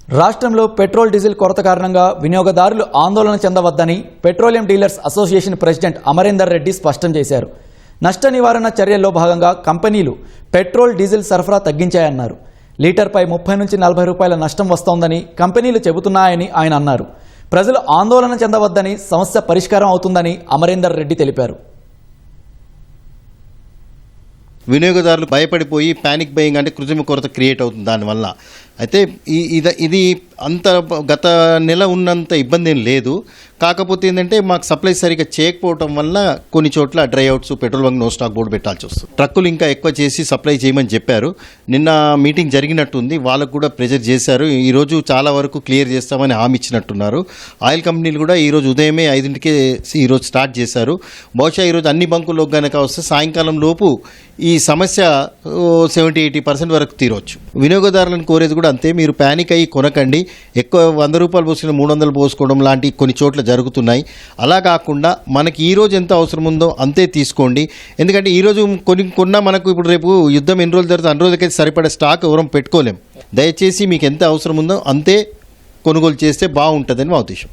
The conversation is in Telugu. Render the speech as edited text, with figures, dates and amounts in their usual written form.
రాష్ట్రంలో పెట్రోల్ డీజిల్ కొరత కారణంగా వినియోగదారులు ఆందోళన చెందవద్దని petroleum dealers association president Amarender Reddy స్పష్టం చేశారు. నష్ట నివారణ చర్యల్లో భాగంగా కంపెనీలు పెట్రోల్ డీజిల్ సరఫరా తగ్గించాయన్నారు. లీటర్పై 30 నుంచి 40 రూపాయల నష్టం వస్తోందని కంపెనీలు చెబుతున్నాయని ఆయన అన్నారు. ప్రజలు ఆందోళన చెందవద్దని, సమస్య పరిష్కారం అవుతుందని అమరేందర్ రెడ్డి తెలిపారు. వినియోగదారులు భయపడిపోయి ప్యానిక్ బయింగ్ అంటే కృత్రిమ కొరత క్రియేట్ అవుతుంది దానివల్ల. అయితే ఇది అంత గత నెల ఉన్నంత ఇబ్బంది ఏం లేదు. కాకపోతే ఏంటంటే మాకు సప్లై సరిగ్గా చేయకపోవడం వల్ల కొన్ని చోట్ల dry outs, petrol bunk no stock board పెట్టాల్సి వస్తుంది. ట్రక్కులు ఇంకా ఎక్కువ చేసి సప్లై చేయమని చెప్పారు. నిన్న మీటింగ్ జరిగినట్టుంది, వాళ్ళకు కూడా ప్రెజర్ చేశారు. ఈరోజు చాలా వరకు క్లియర్ చేస్తామని హామీ ఇచ్చినట్టున్నారు. ఆయిల్ కంపెనీలు కూడా ఈరోజు ఉదయమే 5ంటికే ఈరోజు స్టార్ట్ చేశారు. బహుశా ఈరోజు అన్ని బంకుల్లోకి కనుక వస్తే సాయంకాలం లోపు ఈ సమస్య 70-80% వరకు తీరవచ్చు. వినియోగదారులను కోరేది కూడా అంతే, మీరు ప్యానిక్ అయ్యి కొనకండి. ఎక్కువ 100 రూపాయలు పోసుకుని 300 పోసుకోవడం లాంటి కొన్ని చోట్ల జరుగుతున్నాయి. అలా కాకుండా మనకి ఈరోజు ఎంత అవసరం ఉందో అంతే తీసుకోండి. ఎందుకంటే ఈరోజు కొన్నా మనకు ఇప్పుడు రేపు యుద్ధం ఎన్ని రోజులు జరుగుతుంది, అన్ని రోజులకైతే సరిపడే స్టాక్ ఎవరం పెట్టుకోలేం. దయచేసి మీకు ఎంత అవసరం ఉందో అంతే కొనుగోలు చేస్తే బాగుంటుందని మా ఉద్దేశం.